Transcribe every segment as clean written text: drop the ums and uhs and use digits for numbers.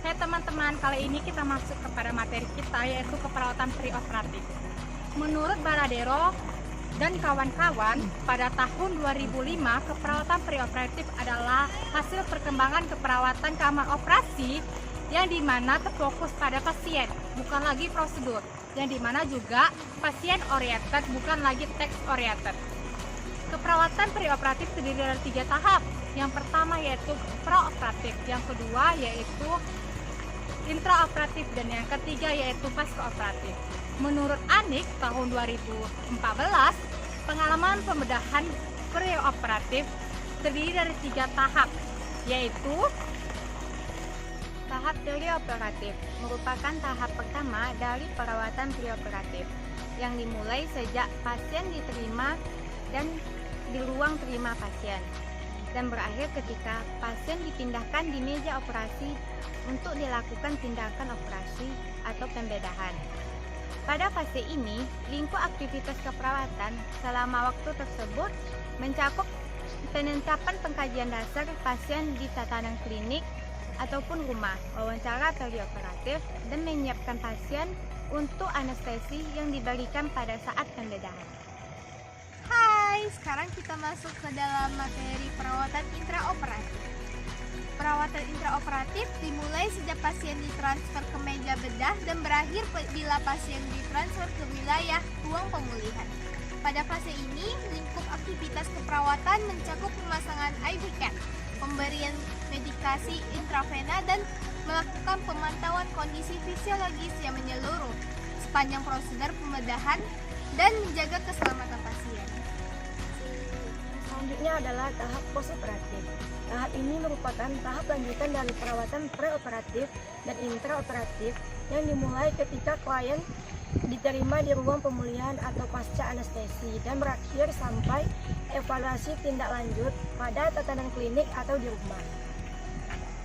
Oke teman-teman, kali ini kita masuk kepada materi kita, yaitu keperawatan preoperatif. Menurut Baradero dan kawan-kawan, pada tahun 2005 keperawatan preoperatif adalah hasil perkembangan keperawatan kamar operasi yang dimana terfokus pada pasien, bukan lagi prosedur, yang dimana juga pasien oriented, bukan lagi teks oriented. Keperawatan preoperatif terdiri dari 3 tahap. Yang pertama yaitu prooperatif, yang kedua yaitu intraoperatif, dan yang ketiga yaitu pasca-operatif. Menurut Anik tahun 2014, pengalaman pembedahan preoperatif terdiri dari 3 tahap, yaitu tahap preoperatif merupakan tahap pertama dari perawatan preoperatif yang dimulai sejak pasien diterima dan di ruang terima pasien dan berakhir ketika pasien dipindahkan di meja operasi untuk dilakukan tindakan operasi atau pembedahan. Pada fase ini, lingkup aktivitas keperawatan selama waktu tersebut mencakup penentapan pengkajian dasar pasien di tatanan klinik ataupun rumah, wawancara perioperatif, dan menyiapkan pasien untuk anestesi yang diberikan pada saat pembedahan. Hai, sekarang kita masuk ke dalam materi perawatan intraoperatif. Perawatan intraoperatif dimulai sejak pasien ditransfer ke meja bedah dan berakhir bila pasien ditransfer ke wilayah ruang pemulihan. Pada fase ini, lingkup aktivitas keperawatan mencakup pemasangan IV cap, pemberian medikasi intravena, dan melakukan pemantauan kondisi fisiologis yang menyeluruh sepanjang prosedur pembedahan dan menjaga keselamatan pasien. Selanjutnya adalah tahap postoperatif. Tahap ini merupakan tahap lanjutan dari perawatan preoperatif dan intraoperatif yang dimulai ketika klien diterima di ruang pemulihan atau pasca anestesi dan berakhir sampai evaluasi tindak lanjut pada tatanan klinik atau di rumah.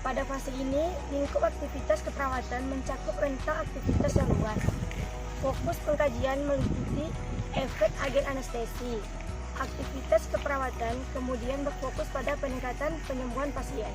Pada fase ini, lingkup aktivitas keperawatan mencakup rentang aktivitas yang luas. Fokus pengkajian meliputi efek agen anestesi. Aktivitas keperawatan kemudian berfokus pada peningkatan penyembuhan pasien.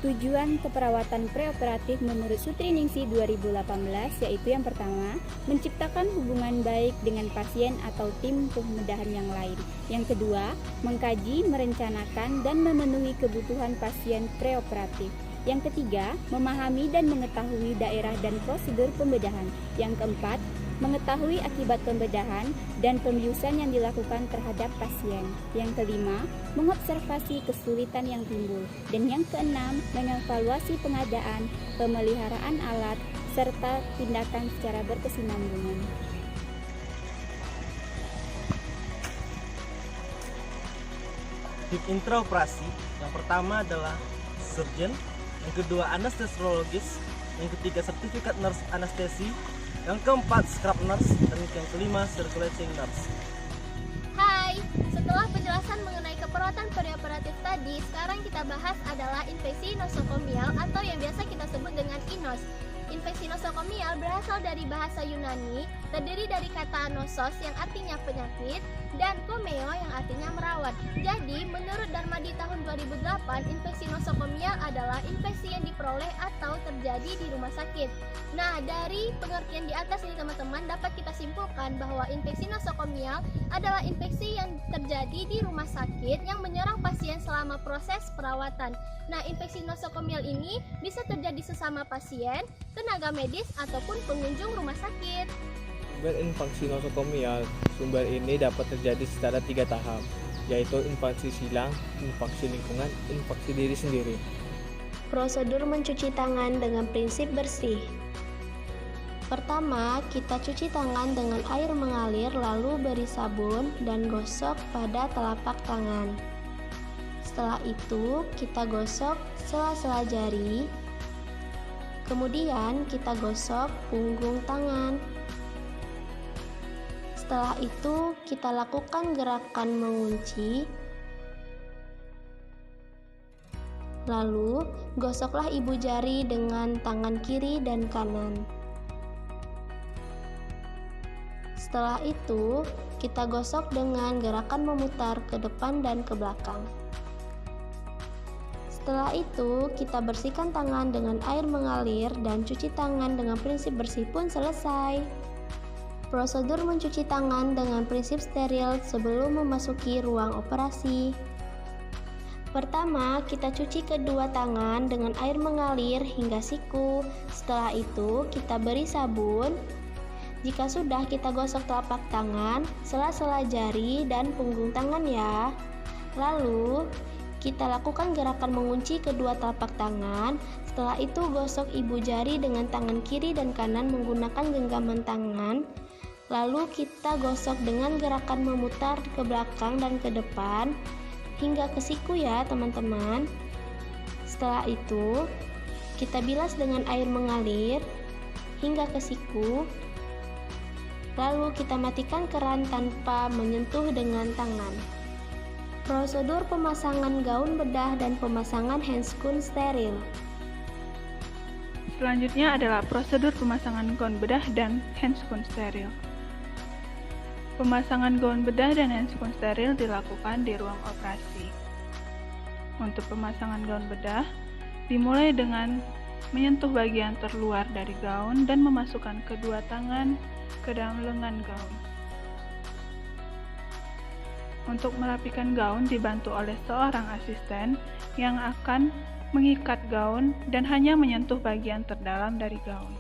Tujuan keperawatan preoperatif menurut Sutriningsih 2018 yaitu yang pertama, menciptakan hubungan baik dengan pasien atau tim pembedahan yang lain. Yang kedua, mengkaji, merencanakan, dan memenuhi kebutuhan pasien preoperatif. Yang ketiga, memahami dan mengetahui daerah dan prosedur pembedahan. Yang keempat, mengetahui akibat pembedahan dan pembiusan yang dilakukan terhadap pasien. Yang kelima, mengobservasi kesulitan yang timbul. Dan yang keenam, mengevaluasi pengadaan, pemeliharaan alat, serta tindakan secara berkesinambungan. Tip intraoperasi, yang pertama adalah surgeon, yang kedua anestesiologis, yang ketiga sertifikat nurse anestesi, yang keempat scrub nurse, dan yang kelima circulating nurse. Hai, setelah penjelasan mengenai keperawatan perioperatif tadi, sekarang kita bahas adalah infeksi nosokomial atau yang biasa kita sebut dengan inos. Infeksi nosokomial berasal dari bahasa Yunani, terdiri dari kata nosos yang artinya penyakit dan komeo yang artinya merawat. Jadi, menurut Darmadi tahun 2008, infeksi nosokomial adalah infeksi yang diperoleh atau terjadi di rumah sakit. Nah, dari pengertian di atas ini teman-teman dapat kita simpulkan bahwa infeksi nosokomial adalah infeksi yang terjadi di rumah sakit yang menyerang pasien selama proses perawatan. Nah, infeksi nosokomial ini bisa terjadi sesama pasien, tenaga medis, ataupun pengunjung rumah sakit. Sumber infeksi nosokomial, sumber ini dapat terjadi secara 3 tahap, yaitu infeksi silang, infeksi lingkungan, infeksi diri sendiri. Prosedur mencuci tangan dengan prinsip bersih. Pertama, kita cuci tangan dengan air mengalir lalu beri sabun dan gosok pada telapak tangan. Setelah itu, kita gosok sela-sela jari. Kemudian, kita gosok punggung tangan. Setelah itu, kita lakukan gerakan mengunci. Lalu, gosoklah ibu jari dengan tangan kiri dan kanan. Setelah itu, kita gosok dengan gerakan memutar ke depan dan ke belakang. Setelah itu, kita bersihkan tangan dengan air mengalir dan cuci tangan dengan prinsip bersih pun selesai. Prosedur mencuci tangan dengan prinsip steril sebelum memasuki ruang operasi. Pertama, kita cuci kedua tangan dengan air mengalir hingga siku. Setelah itu, kita beri sabun. Jika sudah, kita gosok telapak tangan, sela-sela jari, dan punggung tangan ya. Lalu, kita lakukan gerakan mengunci kedua telapak tangan. Setelah itu, gosok ibu jari dengan tangan kiri dan kanan menggunakan genggaman tangan. Lalu, kita gosok dengan gerakan memutar ke belakang dan ke depan hingga ke siku ya teman-teman. Setelah itu, kita bilas dengan air mengalir hingga ke siku. Lalu kita matikan keran tanpa menyentuh dengan tangan. Prosedur pemasangan gaun bedah dan pemasangan handscoon steril. Selanjutnya adalah prosedur pemasangan gaun bedah dan handscoon steril. Pemasangan gaun bedah dan handscoon steril dilakukan di ruang operasi. Untuk pemasangan gaun bedah, dimulai dengan menyentuh bagian terluar dari gaun dan memasukkan kedua tangan ke dalam lengan gaun. Untuk merapikan gaun dibantu oleh seorang asisten yang akan mengikat gaun dan hanya menyentuh bagian terdalam dari gaun.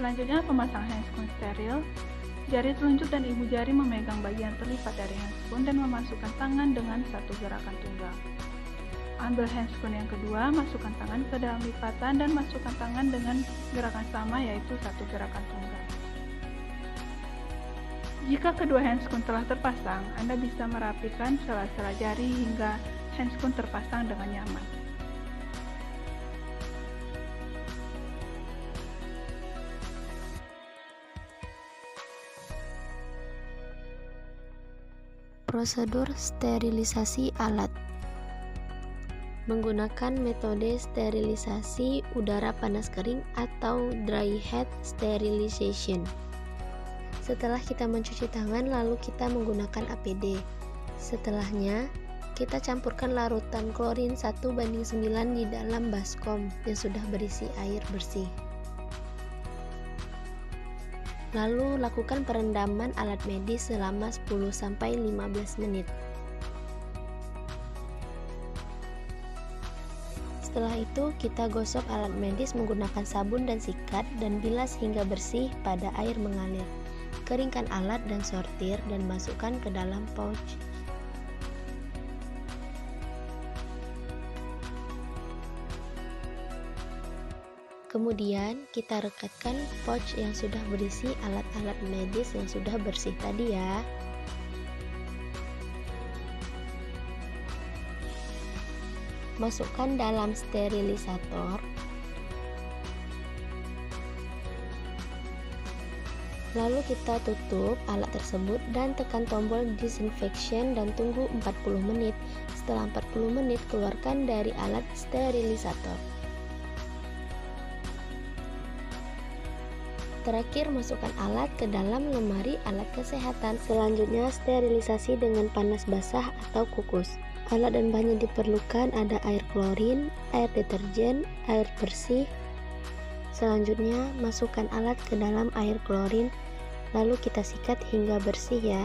Selanjutnya pemasangan handscoon steril. Jari telunjuk dan ibu jari memegang bagian terlipat dari handscoon dan memasukkan tangan dengan satu gerakan tunggal. Ambil handscoon yang kedua, masukkan tangan ke dalam lipatan dan masukkan tangan dengan gerakan sama, yaitu satu gerakan tunggal. Jika kedua handscoon telah terpasang, Anda bisa merapikan sela-sela jari hingga handscoon terpasang dengan nyaman. Prosedur sterilisasi alat. Menggunakan metode sterilisasi udara panas kering atau dry head sterilization. Setelah kita mencuci tangan, lalu kita menggunakan APD. Setelahnya, kita campurkan larutan klorin 1:9 di dalam baskom yang sudah berisi air bersih. Lalu lakukan perendaman alat medis selama 10-15 menit. Setelah itu, kita gosok alat medis menggunakan sabun dan sikat dan bilas hingga bersih pada air mengalir. Keringkan alat dan sortir dan masukkan ke dalam pouch. Kemudian kita rekatkan pouch yang sudah berisi alat-alat medis yang sudah bersih tadi ya. Masukkan dalam sterilisator. Lalu kita tutup alat tersebut dan tekan tombol disinfection dan tunggu 40 menit. Setelah 40 menit, keluarkan dari alat sterilisator. Terakhir, masukkan alat ke dalam lemari alat kesehatan. Selanjutnya, sterilisasi dengan panas basah atau kukus. Alat dan bahan yang diperlukan ada air klorin, air deterjen, air bersih. Selanjutnya, masukkan alat ke dalam air klorin, lalu kita sikat hingga bersih ya.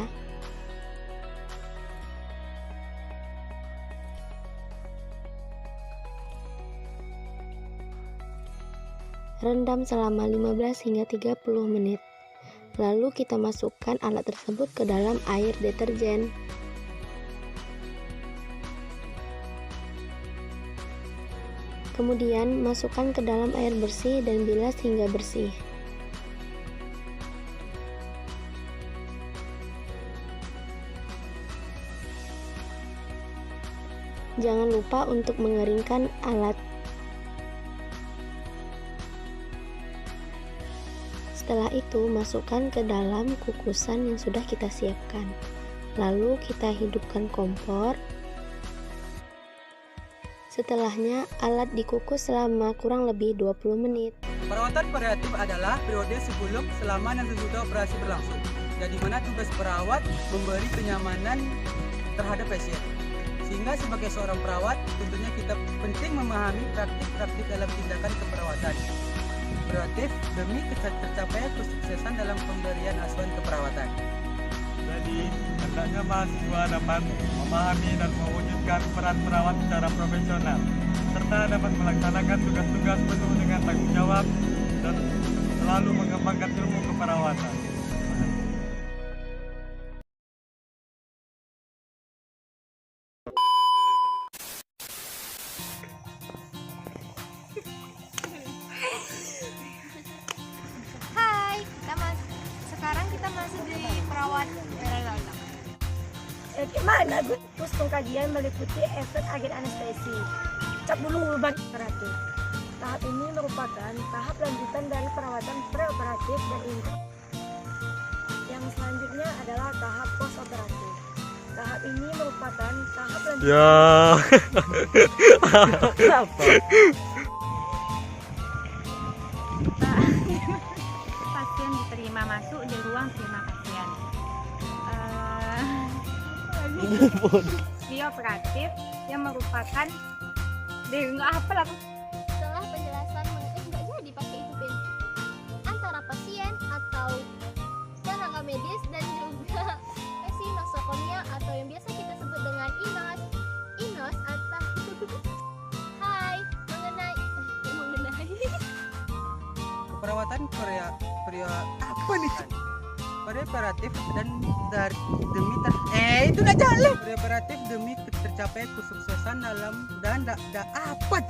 Rendam selama 15 hingga 30 menit. Lalu kita masukkan alat tersebut ke dalam air deterjen. Kemudian masukkan ke dalam air bersih dan bilas hingga bersih. Jangan lupa untuk mengeringkan alat. Setelah itu, masukkan ke dalam kukusan yang sudah kita siapkan. Lalu kita hidupkan kompor. Setelahnya, alat dikukus selama kurang lebih 20 menit. Perawatan paliatif adalah periode sebelum, selama, dan sesudah operasi berlangsung, di mana tugas perawat memberi kenyamanan terhadap pasien. Sehingga sebagai seorang perawat, tentunya kita penting memahami praktik-praktik dalam tindakan keperawatan paliatif demi tercapai kesuksesan dalam pemberian asuhan keperawatan. Jadi, hendaknya mahasiswa dapat memahami dan mewujudkan peran perawat secara profesional, serta dapat melaksanakan tugas-tugas penuh dengan tanggung jawab dan selalu mengembangkan ilmu keperawatan. Hai, sekarang kita masih di perawat perilaku. Gimana Gus pengkajian meliputi efek agen anestesi, cap dulu bagi operatif. Tahap ini merupakan tahap lanjutan dari perawatan preoperatif dan intra. Yang selanjutnya adalah tahap postoperatif. Tahap ini merupakan tahap lanjutan. Pasien diterima masuk di ruang terima pasien. Preoperatif yang merupakan nggak apa lah. Setelah penjelasan nggak jadi pakai itu Ben. Antara pasien atau tenaga medis dan juga infeksi nosokomia atau yang biasa kita sebut dengan inos atau Hai, mengenai Perawatan preoperatif dan demi itu udah jalan. Preoperatif demi tercapai kesuksesan dalam dan apa tuh?